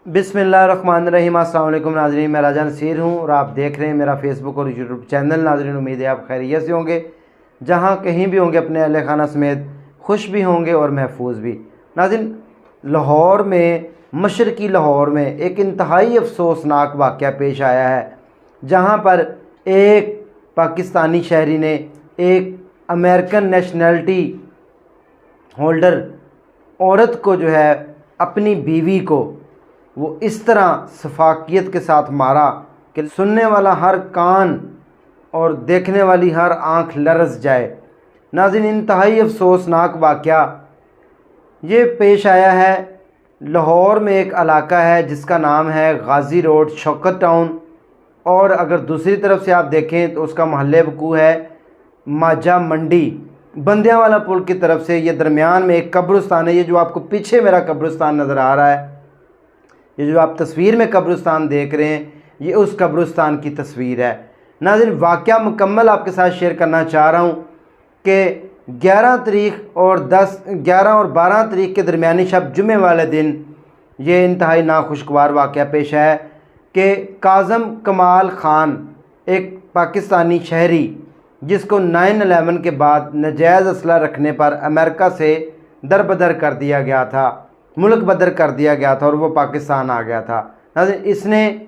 बिस्मिल्लाहिर्रहमानिर्रहीम। अस्सलाम वालेकुम नाज़रीन, मैं राजा नसीर हूँ और आप देख रहे हैं मेरा फेसबुक और यूट्यूब चैनल। नाज़रीन, उम्मीद है आप खैरियत से होंगे, जहाँ कहीं भी होंगे अपने अहले खाना समेत खुश भी होंगे और महफूज भी। नाज़रीन, लाहौर में, मशरकी लाहौर में एक इंतहाई अफसोसनाक वाक़या पेश आया है, जहाँ पर एक पाकिस्तानी शहरी ने एक अमेरिकन नेशनलिटी होल्डर औरत को जो है, अपनी बीवी को वो इस तरह सफाकियत के साथ मारा कि सुनने वाला हर कान और देखने वाली हर आंख लरज़ जाए। नाज़रीन, इंतहाई अफसोसनाक वाक़या ये पेश आया है। लाहौर में एक इलाका है जिसका नाम है गाज़ी रोड, शौकत टाउन, और अगर दूसरी तरफ से आप देखें तो उसका महल्ले वकू है माजा मंडी, बंदियावाला पुल की तरफ से। ये दरमियान में एक कब्रिस्तान है। ये जो आपको पीछे मेरा कब्रिस्तान नज़र आ रहा है, ये जो आप तस्वीर में कब्रिस्तान देख रहे हैं, ये उस कब्रिस्तान की तस्वीर है। नाज़रीन, वाक़या मुकम्मल आपके साथ शेयर करना चाह रहा हूँ कि 11 और 12 तारीख के दरमियानी शब जुमे वाले दिन ये इंतहाई नाखुशगवार वाक़या पेश है कि काज़म कमाल ख़ान, एक पाकिस्तानी शहरी जिसको 9/11 के बाद नाजायज़ असला रखने पर अमेरिका से दरबदर कर दिया गया था, मुल्क बदर कर दिया गया था और वो पाकिस्तान आ गया था। नाज़रीन, इसने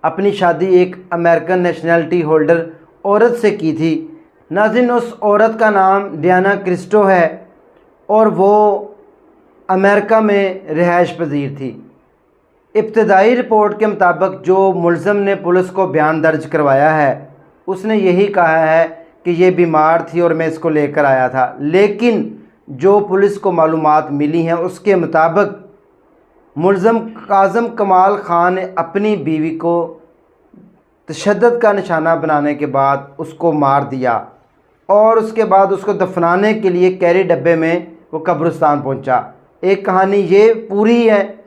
अपनी शादी एक अमेरिकन नेशनलिटी होल्डर औरत से की थी। नाज़रीन, उस औरत का नाम डियाना क्रिस्टो है और वो अमेरिका में रिहाइश पजीर थी। इब्तदाई रिपोर्ट के मुताबिक जो मुलज़म ने पुलिस को बयान दर्ज करवाया है, उसने यही कहा है कि ये बीमार थी और मैं इसको लेकर आया था। लेकिन जो पुलिस को मालूमात मिली हैं उसके मुताबिक मुलज़म काज़म कमाल ख़ान ने अपनी बीवी को तशद्दुद का निशाना बनाने के बाद उसको मार दिया और उसके बाद उसको दफनाने के लिए कैरी डब्बे में वो कब्रिस्तान पहुंचा। एक कहानी ये पूरी है।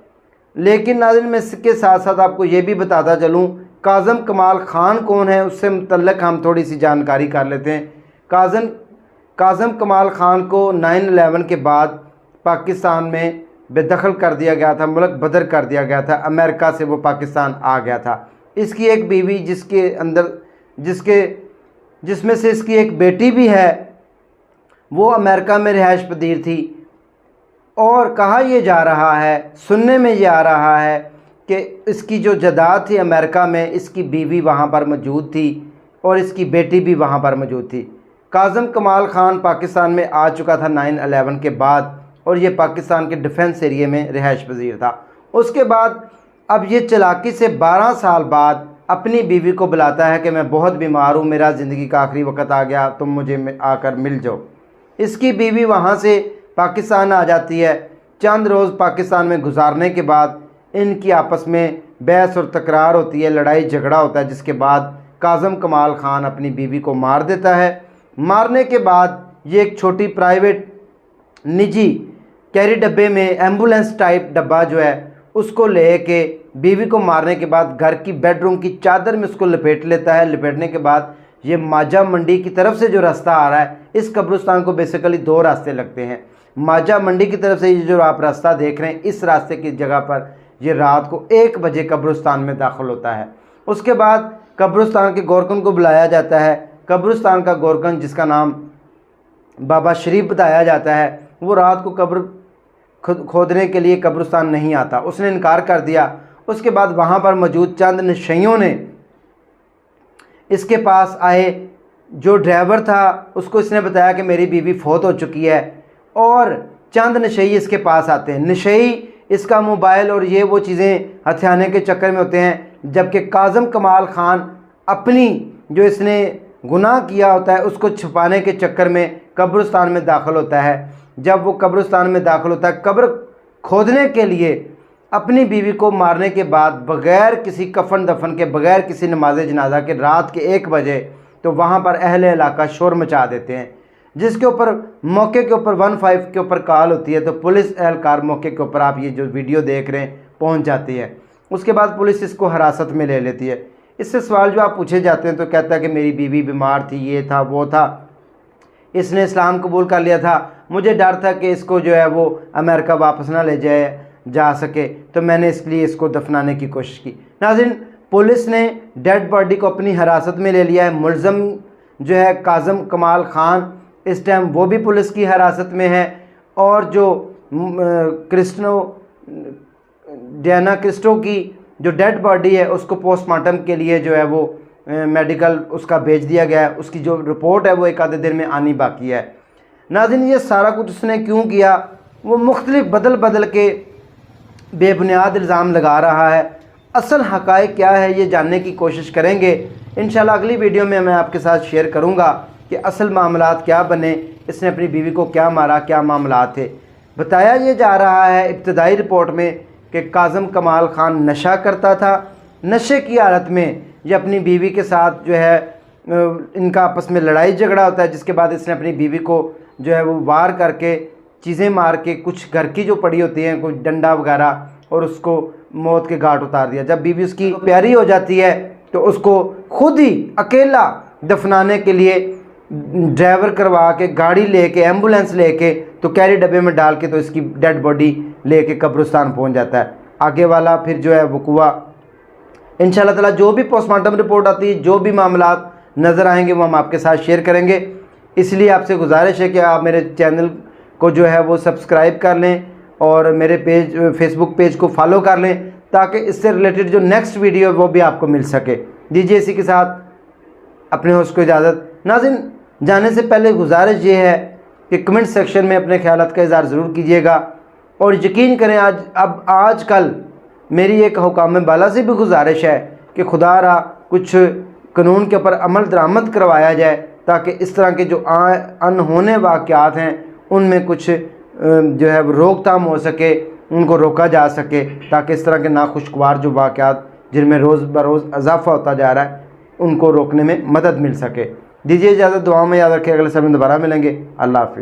लेकिन नाज़रीन, मैं इसके साथ साथ आपको ये भी बताता चलूँ काज़म कमाल ख़ान कौन है, उससे मुतल्लिक़ हम थोड़ी सी जानकारी कर लेते हैं। काज़म कमाल ख़ान को 9/11 के बाद पाकिस्तान में बेदखल कर दिया गया था, मुल्क बदर कर दिया गया था। अमेरिका से वो पाकिस्तान आ गया था। इसकी एक बीवी जिसमें से इसकी एक बेटी भी है, वो अमेरिका में रिहाइश पजीर थी। और कहा यह जा रहा है, सुनने में ये आ रहा है कि इसकी जो जायदाद थी अमेरिका में, इसकी बीवी वहाँ पर मौजूद थी और इसकी बेटी भी वहाँ पर मौजूद थी। काज़म कमाल ख़ान पाकिस्तान में आ चुका था 9/11 के बाद और ये पाकिस्तान के डिफेंस एरिए में रिहाइश पजीर था। उसके बाद अब ये चालाकी से 12 साल बाद अपनी बीवी को बुलाता है कि मैं बहुत बीमार हूँ, मेरा ज़िंदगी का आखिरी वक्त आ गया, तुम मुझे आकर मिल जाओ। इसकी बीवी वहाँ से पाकिस्तान आ जाती है। चंद रोज़ पाकिस्तान में गुजारने के बाद इनकी आपस में बहस और तकरार होती है, लड़ाई झगड़ा होता है, जिसके बाद काज़म कमाल ख़ान अपनी बीवी को मार देता है। मारने के बाद ये एक छोटी प्राइवेट निजी कैरी डब्बे में, एम्बुलेंस टाइप डब्बा जो है, उसको ले के बीवी को मारने के बाद घर की बेडरूम की चादर में उसको लपेट लेता है। लपेटने के बाद ये माजा मंडी की तरफ से जो रास्ता आ रहा है, इस कब्रिस्तान को बेसिकली 2 रास्ते लगते हैं। माजा मंडी की तरफ से ये जो आप रास्ता देख रहे हैं, इस रास्ते की जगह पर ये रात को 1 बजे कब्रिस्तान में दाखिल होता है। उसके बाद कब्रिस्तान के गोरकन को बुलाया जाता है। कब्रिस्तान का गोरकन, जिसका नाम बाबा शरीफ बताया जाता है, वो रात को कब्र खोदने के लिए कब्रिस्तान नहीं आता, उसने इनकार कर दिया। उसके बाद वहाँ पर मौजूद चंद नशइयों ने इसके पास आए। जो ड्राइवर था उसको इसने बताया कि मेरी बीवी फौत हो चुकी है, और चंद नशई इसके पास आते हैं। नशई इसका मोबाइल और ये वो चीज़ें हथियाने के चक्कर में होते हैं, जबकि काज़म कमाल ख़ान अपनी जो इसने गुनाह किया होता है उसको छुपाने के चक्कर में कब्रिस्तान में दाखिल होता है। जब वो कब्रिस्तान में दाखिल होता है कब्र खोदने के लिए, अपनी बीवी को मारने के बाद बग़ैर किसी कफन दफन के, बग़ैर किसी नमाज जनाजा के, रात के 1 बजे तो वहाँ पर अहले इलाका शोर मचा देते हैं, जिसके ऊपर मौके के ऊपर 15 के ऊपर कॉल होती है। तो पुलिस एहलकार मौके के ऊपर, आप ये जो वीडियो देख रहे हैं, पहुँच जाती है। उसके बाद पुलिस इसको हिरासत में ले लेती है। इससे सवाल जो आप पूछे जाते हैं तो कहता है कि मेरी बीवी बीमार थी, ये था वो था, इसने इस्लाम कबूल कर लिया था, मुझे डर था कि इसको जो है वो अमेरिका वापस ना ले जाए, जा सके, तो मैंने इसलिए इसको दफनाने की कोशिश की। नाज़रीन, पुलिस ने डेड बॉडी को अपनी हिरासत में ले लिया है। मुलज़म जो है काज़म कमाल ख़ान, इस टाइम वो भी पुलिस की हिरासत में है, और जो डियाना क्रिस्टो की जो डेड बॉडी है उसको पोस्टमार्टम के लिए जो है वो मेडिकल उसका भेज दिया गया है। उसकी जो रिपोर्ट है वो एक आधे दिन में आनी बाकी है। नाज़रीन, ये सारा कुछ उसने क्यों किया? वो मुख्तलिफ बदल बदल के बेबुनियाद इल्ज़ाम लगा रहा है। असल हक़ाइक़ क्या है ये जानने की कोशिश करेंगे। इंशाल्लाह अगली वीडियो में मैं आपके साथ शेयर करूँगा कि असल मामलात क्या बने, इसने अपनी बीवी को क्या मारा, क्या मामलात थे। बताया ये जा रहा है इब्तदाई रिपोर्ट में कि काज़म कमाल ख़ान नशा करता था। नशे की हालत में ये अपनी बीवी के साथ जो है इनका आपस में लड़ाई झगड़ा होता है, जिसके बाद इसने अपनी बीवी को जो है वो वार करके चीज़ें मार के कुछ घर की जो पड़ी होती हैं कोई डंडा वगैरह, और उसको मौत के घाट उतार दिया। जब बीवी उसकी प्यारी हो जाती है तो उसको खुद ही अकेला दफनाने के लिए ड्राइवर करवा के गाड़ी लेके एम्बुलेंस लेके तो कैरी डब्बे में डाल के तो इसकी डेड बॉडी लेके कब्रिस्तान पहुंच जाता है। आगे वाला फिर जो है वक़ुआ इंशाल्लाह ताला जो भी पोस्टमार्टम रिपोर्ट आती है, जो भी मामलात नज़र आएंगे वो हम आपके साथ शेयर करेंगे। इसलिए आपसे गुजारिश है कि आप मेरे चैनल को जो है वो सब्सक्राइब कर लें और मेरे फेसबुक पेज को फॉलो कर लें, ताकि इससे रिलेटेड जो नेक्स्ट वीडियो है वो भी आपको मिल सके। दीजिए इसी के साथ अपने होस्ट को इजाज़त। नाज़रीन, जाने से पहले गुजारिश ये है कि कमेंट सेक्शन में अपने ख्यालात का इज़हार ज़रूर कीजिएगा, और यकीन करें आजकल मेरी एक हुकाम बाला से भी गुजारिश है कि खुदा रहा कुछ कानून के ऊपर अमल दरामद करवाया जाए, ताकि इस तरह के जो अनहोने वाक़यात हैं उनमें कुछ जो है रोकथाम हो सके, उनको रोका जा सके, ताकि इस तरह के नाखुशगवार जो वाक़यात जिनमें रोज़ बरोज़ इजाफ़ा होता जा रहा है उनको रोकने में मदद मिल सके। दीजिए इजाज़त, दुआ में याद रखिए, अगले समय दोबारा मिलेंगे। अल्लाह हाफ़िज़।